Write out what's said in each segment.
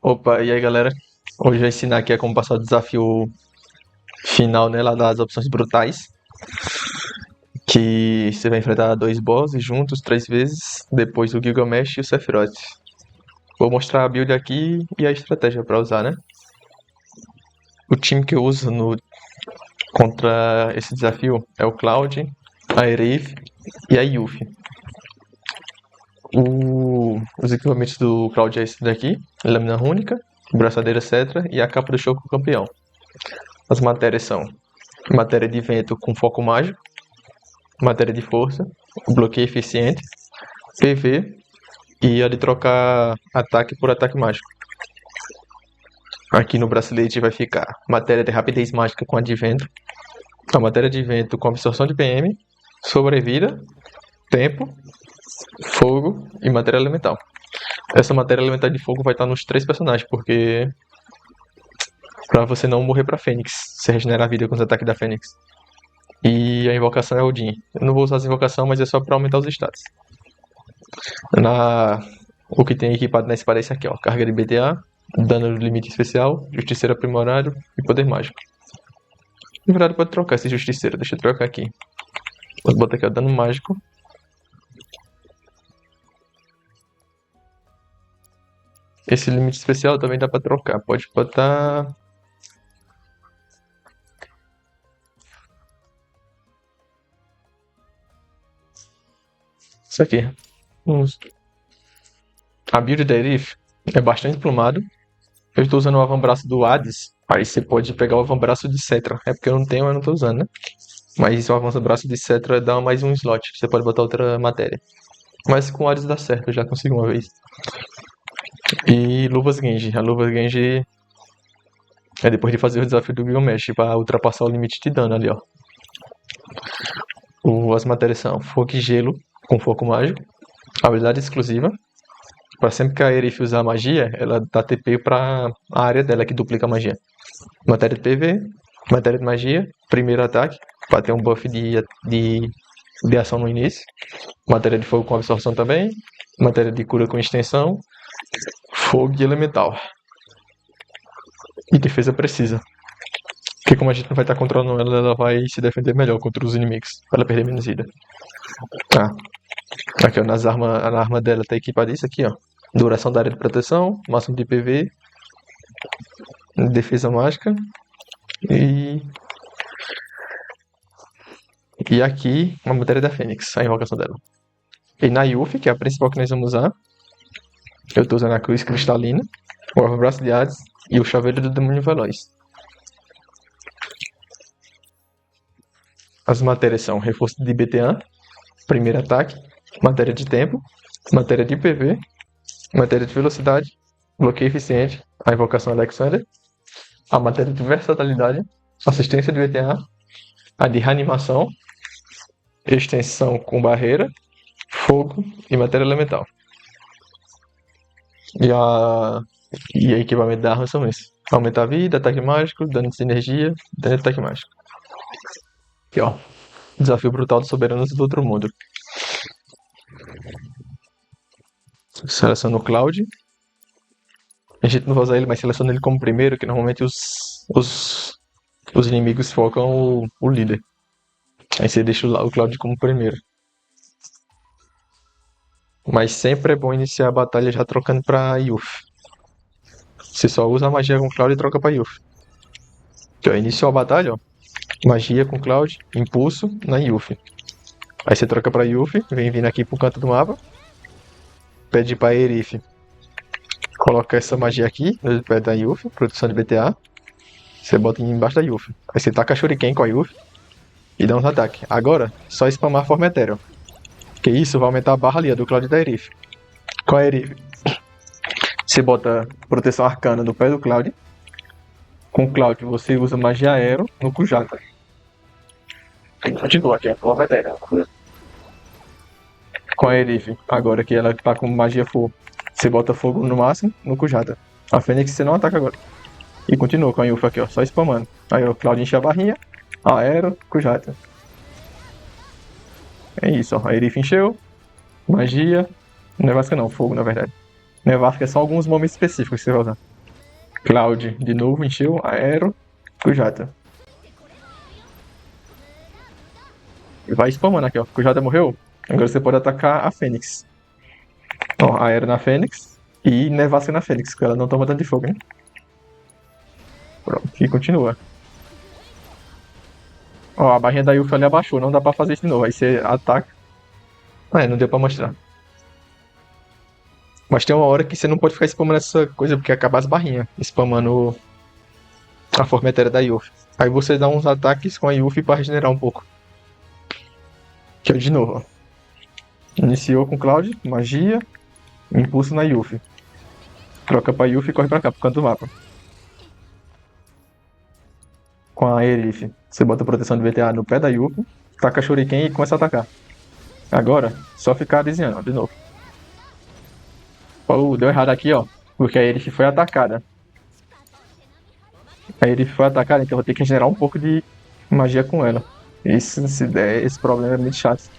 Opa, e aí galera? Hoje eu vou ensinar aqui como passar o desafio final, né, lá das opções brutais, que você vai enfrentar dois bosses juntos 3 vezes, depois o Gilgamesh e o Sephiroth. Vou mostrar a build aqui e a estratégia para usar, né? O time que eu uso contra esse desafio é o Cloud, a Aerith e a Yuffie. Os equipamentos do Cloud é esse daqui, lâmina única, braçadeira Cetra e a capa do Choco Campeão. As matérias são matéria de vento com foco mágico, matéria de força, bloqueio eficiente, PV e a de trocar ataque por ataque mágico. Aqui no bracelete vai ficar matéria de rapidez mágica com advento, a matéria de vento com absorção de PM, sobrevida, tempo, fogo e matéria elemental. Essa matéria elemental de fogo vai estar nos 3 personagens, porque pra você não morrer pra Fênix, você regenera a vida com os ataques da Fênix. E a invocação é Odin. Eu não vou usar as invocações, mas é só pra aumentar os status. O que tem equipado na espada é esse aqui, ó. Carga de BTA, dano limite especial, justiceiro aprimorado e poder mágico. Na verdade pode trocar esse justiceiro, deixa eu trocar aqui. Vou botar aqui o dano mágico. Esse limite especial também dá pra trocar, pode botar... Isso aqui. A build da Aerith é bastante plumado. Eu estou usando o avambraço do Hades. Aí você pode pegar o avambraço de Cetra. É porque eu não tenho, eu não estou usando, né? Mas o avambraço de Cetra dá mais um slot. Você pode botar outra matéria. Mas com o Hades dá certo, eu já consigo uma vez. E Luvas Genji. A Luvas Genji é depois de fazer o desafio do Gilgamesh para ultrapassar o limite de dano ali, ó. As matérias são Fogo e Gelo com foco mágico. Habilidade exclusiva. Para sempre que a Aerith usar magia, ela dá TP para a área dela que duplica a magia. Matéria de PV, matéria de magia, primeiro ataque, para ter um buff de ação no início. Matéria de fogo com absorção também. Matéria de cura com extensão. Fogo e elemental. E defesa precisa. Porque como a gente não vai estar controlando ela, ela vai se defender melhor contra os inimigos. Para ela perder menos vida. Aqui ó, a arma dela tá equipada isso aqui, ó. Duração da área de proteção, máximo de PV, defesa mágica e aqui uma matéria da Fênix, a invocação dela. E na Yuffie, que é a principal que nós vamos usar, eu tô usando a Cruz Cristalina, o Abraço de Hades e o Chaveiro do Demônio Veloz. As matérias são reforço de BTA, primeiro ataque, matéria de tempo, matéria de PV, matéria de velocidade, bloqueio eficiente, a invocação Alexander, a matéria de versatilidade, assistência de BTA, a de reanimação, extensão com barreira, fogo e matéria elemental. E a equipamento da arma são esses. Aumenta a vida, ataque mágico, dano de sinergia, dano de ataque mágico. Aqui ó, desafio brutal dos soberanos do outro mundo. Seleciono o Cloud. A gente não vai usar ele, mas seleciona ele como primeiro, que normalmente os inimigos focam o líder. Aí você deixa o Cloud como primeiro. Mas sempre é bom iniciar a batalha já trocando pra Yuffie. Você só usa a magia com Cloud e troca pra Yuffie. Então, iniciou a batalha, ó. Magia com Cloud, impulso na Yuffie. Aí você troca pra Yuffie, vem vindo aqui pro canto do mapa. Pede pra Aerith. Coloca essa magia aqui no pé da Yuffie, produção de BTA. Você bota embaixo da Yuffie. Aí você taca a Shuriken com a Yuffie e dá uns ataques. Agora, só spamar a forma etérea. Que isso vai aumentar a barra ali, do Cloud da Aerith. Com a Aerith, você bota proteção arcana no pé do Cloud. Com o Cloud você usa magia aero no Kujata. Continua aqui, a forma etérea. Com a Aerith, agora que ela tá com magia fogo, você bota fogo no máximo no Kujata. A Fênix você não ataca agora. E continua com a Yuffie aqui, ó, só spamando. Aí o Cloud enche a barrinha, aero, Kujata. É isso, ó. A Aerith encheu, magia, nevasca não, fogo na verdade. Nevasca é só alguns momentos específicos que você vai usar. Cloud de novo, encheu. Aero. Kujata. Vai spamando aqui, ó. Kujata morreu. Agora você pode atacar a Fênix. Ó, Aero na Fênix. E Nevasca na Fênix, porque ela não toma tanto de fogo, né? Pronto, e continua. Ó, a barrinha da Yuffie ali abaixou, não dá pra fazer isso de novo. Aí você ataca. Não deu pra mostrar. Mas tem uma hora que você não pode ficar spamando essa coisa, porque acaba as barrinhas. Spamando a forma etérea da Yuffie. Aí você dá uns ataques com a Yuffie pra regenerar um pouco. Que é de novo, ó. Iniciou com Cloud, magia, impulso na Yuffie. Troca pra Yuffie e corre pra cá, pro canto do mapa. Com a Erif, você bota proteção de VTA no pé da Yuffie, taca Shuriken e começa a atacar. Agora, só ficar desviando, ó, de novo. Deu errado aqui, ó, porque a Erif foi atacada. A Erif foi atacada, então eu vou ter que regenerar um pouco de magia com ela. Esse problema é muito chato.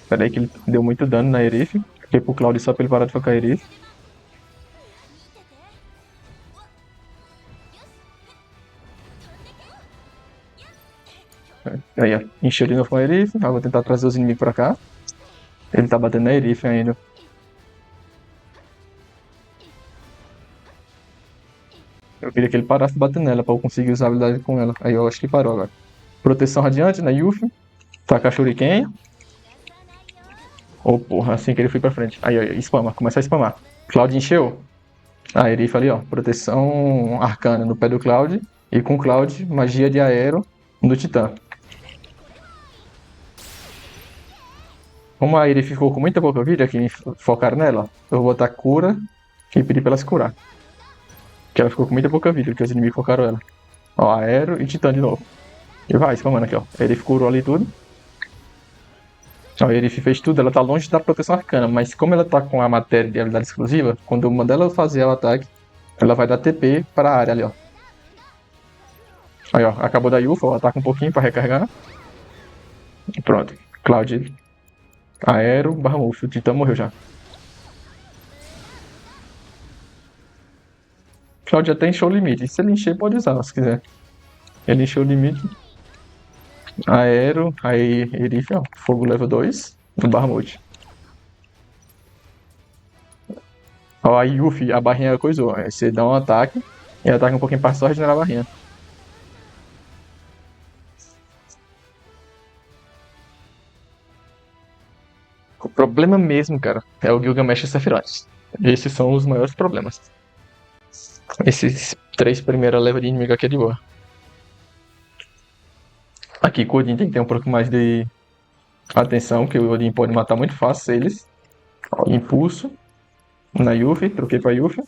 Pera aí que ele deu muito dano na Erif. Fiquei pro Cloud só pra ele parar de focar a Erif. Aí, ó. Encheu de novo com a Erif. Eu vou tentar trazer os inimigos pra cá. Ele tá batendo na Erif ainda. Eu queria que ele parasse de bater nela pra eu conseguir usar a habilidade com ela. Aí eu acho que parou agora. Proteção radiante na Yuffie. Taca Shuriken. Oh, porra, assim que ele foi pra frente. Aí, ó, spama. Começa a spamar. Cloud encheu. A Erif ali, ó. Proteção arcana no pé do Cloud. E com Cloud, magia de aero no Titã. Como a Erif ficou com muita pouca vida, que me focaram nela, eu vou botar cura e pedir pra ela se curar. Que ela ficou com muita pouca vida, porque os inimigos focaram ela. Ó, aero e Titã de novo. E vai, spamando aqui, ó. A Erif curou ali tudo. Ó, a Erif fez tudo, ela tá longe da proteção arcana, mas como ela tá com a matéria de habilidade exclusiva, quando eu mandar ela fazer o ataque, ela vai dar TP pra área ali, ó. Aí, ó, acabou da Yuffie, ó, ataca um pouquinho pra recarregar. E pronto. Cloud, aero, barra Wolf, o Titã morreu já. Cloud até encheu o limite, se ele encher pode usar, se quiser. Ele encheu o limite. Aero, aí Erif, ó, fogo level 2, no Barmut. Ó, a Yuffie, a barrinha coisou. Aí você dá um ataque e ataca um pouquinho pra só regenerar a barrinha. O problema mesmo, cara, é o Gilgamesh e Sephiroth. Esses são os maiores problemas. Esses 3 primeiras levas de inimigo aqui é de boa. Aqui com o Odin tem que ter um pouco mais de atenção, que o Odin pode matar muito fácil eles. Ó, impulso na Yuffie, troquei pra Yuffie.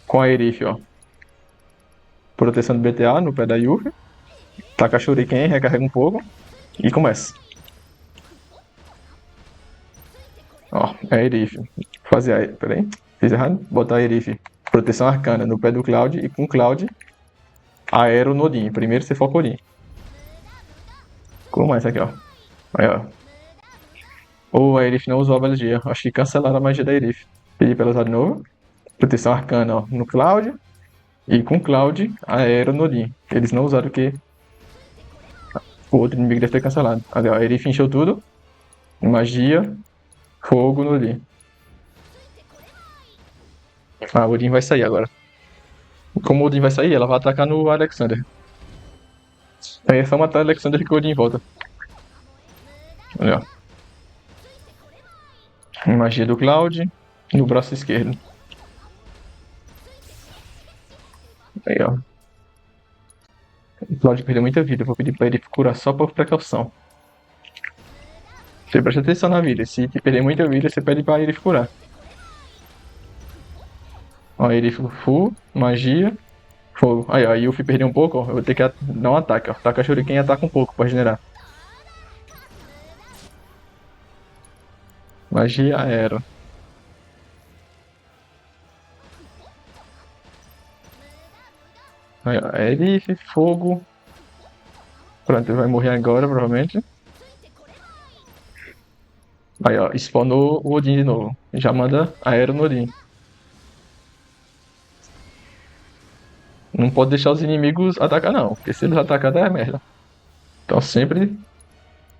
Com a Erif, ó. Proteção do BTA no pé da Yuffie. Taca Shuriken, recarrega um pouco. E começa. Ó, é a Erif. Fazer a... Pera aí. Fiz errado. Botar a Erif. Proteção arcana no pé do Cloud. E com Cloud, aero no Odin. Primeiro você foca o Odin. Começa aqui, ó. Aí, ó. Ou a Erif não usou a magia. Acho que cancelaram a magia da Erif. Pedi pra ela usar de novo. Proteção arcana, ó. No Cloud. E com Cloud, aero no Odin. Eles não usaram o que o outro inimigo deve ter cancelado. Ali, ó. A Erif encheu tudo. Magia. Fogo no Odin. Ah, o Odin vai sair agora. Como o Odin vai sair, ela vai atacar no Alexander. Aí é só matar o Alexander que o Odin volta. Olha, ó. Magia do Cloud no braço esquerdo. Aí, ó. O Cloud perdeu muita vida. Eu vou pedir pra ele curar só por precaução. Você presta atenção na vida. Se perder muita vida, você pede pra ele curar. Ó, ele full, magia, fogo. Aí, ó, a Yuffie perdeu um pouco, ó. Eu vou ter que dar um ataque, ó. Taca Shuriken e ataca um pouco pra regenerar. Magia aero. Aí, ó, Elif, fogo. Pronto, ele vai morrer agora, provavelmente. Aí, ó, spawnou o Odin de novo. Já manda aero no Odin. Não pode deixar os inimigos atacar, não. Porque se eles atacarem, é merda. Então sempre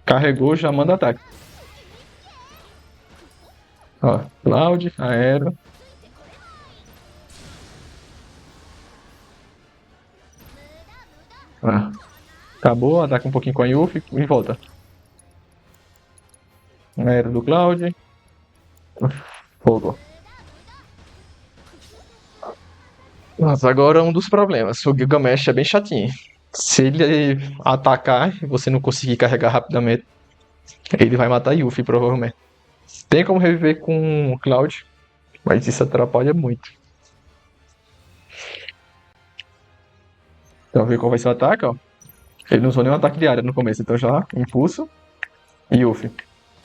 carregou, já manda ataque. Ó, Cloud, Aero. Ah, acabou, ataca um pouquinho com a Yuffie e volta. Aero do Cloud. Fogo. Mas agora um dos problemas. O Gilgamesh é bem chatinho. Se ele atacar e você não conseguir carregar rapidamente, ele vai matar a Yuffie, provavelmente. Tem como reviver com o Cloud, mas isso atrapalha muito. Então, ver qual vai ser o ataque, ó. Ele não usou nenhum ataque de área no começo, então já impulso e Yuffie.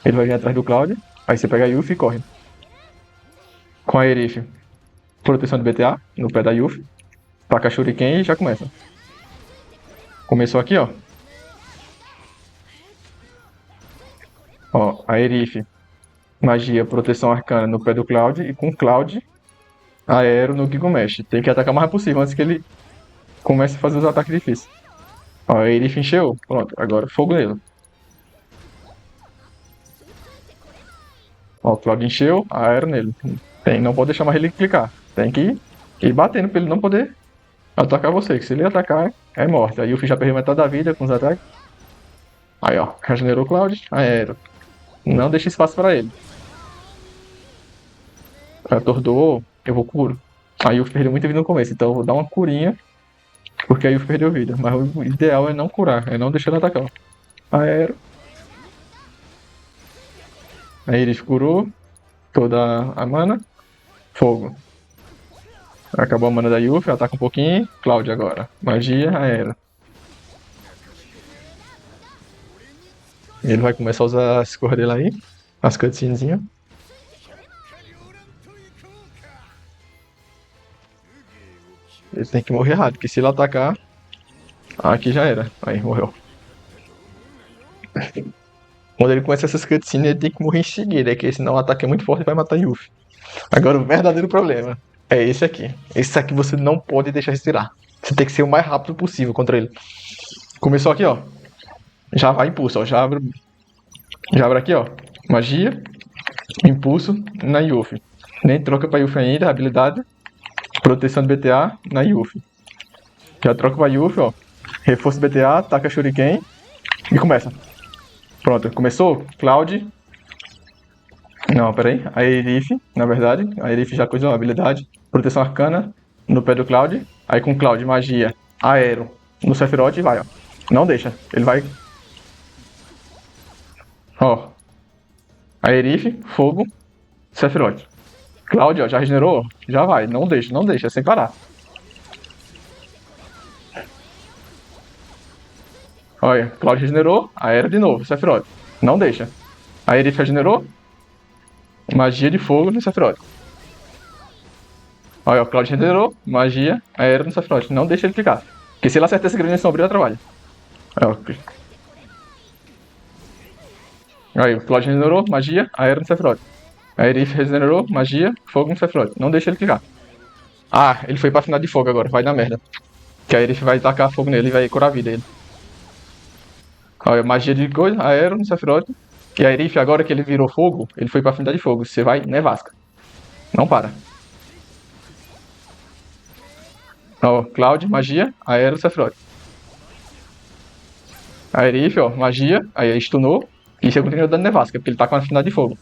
Ele vai vir atrás do Cloud, aí você pega a Yuffie e corre. Com a Erif, proteção de BTA no pé da Yuffie. Taca Shuriken e já começa. Começou aqui, ó. Ó, a Erif, magia, proteção arcana no pé do Cloud e com Cloud, aero no Gilgamesh. Tem que atacar o mais possível antes que ele comece a fazer os ataques difíceis. Ó, a Erif encheu, pronto, agora fogo nele. Ó, o Cloud encheu, aero nele. Não pode deixar mais ele clicar. Tem que ir batendo pra ele não poder atacar você, que se ele atacar, é morte. Aí o Yuffie já perdeu metade da vida com os ataques. Aí, ó, regenerou o Cloud, aero. Não deixa espaço pra ele. Atordou, eu vou curo. Aí o Yuffie perdeu muita vida no começo, então eu vou dar uma curinha, porque aí o Yuffie perdeu vida. Mas o ideal é não curar, é não deixar ele atacar. Aero. Aí ele curou toda a mana. Fogo. Acabou a mana da Yuffie, ataca um pouquinho. Cloud agora. Magia, aero. Ele vai começar a usar as cores dele aí. As cutscenezinhas. Ele tem que morrer rápido, porque se ele atacar. Aqui já era. Aí, morreu. Quando ele começa essas cutscenes, ele tem que morrer em seguida, porque senão o ataque é muito forte e vai matar Yuffie. Agora, o verdadeiro problema é esse aqui. Esse aqui você não pode deixar respirar. Você tem que ser o mais rápido possível contra ele. Começou aqui, ó. Já vai impulso, ó. Já abre aqui, ó. Magia. Impulso na Yuffie. Nem troca pra Yuffie ainda, habilidade. Proteção de BTA na Yuffie. Já troca pra Yuffie, ó. Reforço BTA, taca Shuriken. E começa. Pronto, começou. Cloud. Não, peraí. A Erif, na verdade. A Erif já coisou a habilidade. Proteção arcana no pé do Cloud. Aí com Cloud, magia, aero no Sephiroth e vai, ó. Não deixa. Ele vai. Ó. A Erif, fogo, Sephiroth. Cloud, ó, já regenerou? Já vai. Não deixa, sem parar. Olha, Cloud regenerou, aero de novo, Sephiroth. Não deixa. A Erif regenerou. Magia de fogo no Sephiroth. Olha, o Cloud regenerou, magia, aero no Sephiroth. Não deixa ele clicar. Porque se ele acertar esse grande sombrio, ele trabalha. Aí, o Cloud regenerou, magia, aero no Sephiroth. A Erif regenerou, magia, fogo no Sephiroth. Não deixa ele clicar. Ah, ele foi pra final de fogo agora, vai dar merda. Que a Erif vai tacar fogo nele e vai curar a vida dele. Olha, magia de coisa, aero no Sephiroth. E a Erif, agora que ele virou fogo, ele foi pra afinidade de fogo. Você vai, nevasca. Não para. Ó, Cloud, magia, aero, Sephiroth. A Erif, ó, magia, aí stunou. E você continua dando nevasca, porque ele tá com a afinidade de fogo.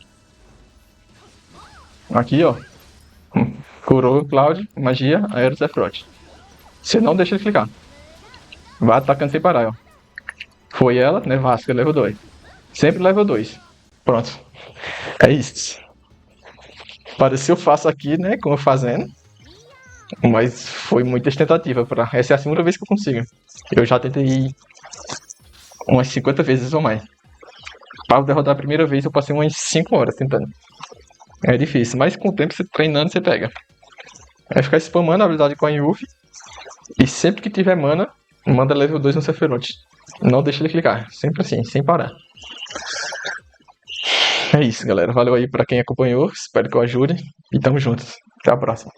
Aqui, ó. Curou Cloud, magia, aero, Sephiroth. Você não deixa ele clicar. Vai atacando sem parar, ó. Foi ela, nevasca, level 2. Sempre level 2. Pronto. É isso. Pareceu fácil aqui, né? Como eu fazendo. Mas foi muita tentativa. Essa é a segunda vez que eu consigo. Eu já tentei umas 50 vezes ou mais. Para derrotar a primeira vez, eu passei umas 5 horas tentando. É difícil, mas com o tempo, você treinando, você pega. É ficar spamando a habilidade com a Yuffie. E sempre que tiver mana, manda level 2 no Sephiroth. Não deixa ele clicar. Sempre assim, sem parar. É isso, galera. Valeu aí pra quem acompanhou. Espero que eu ajude. E tamo juntos. Até a próxima.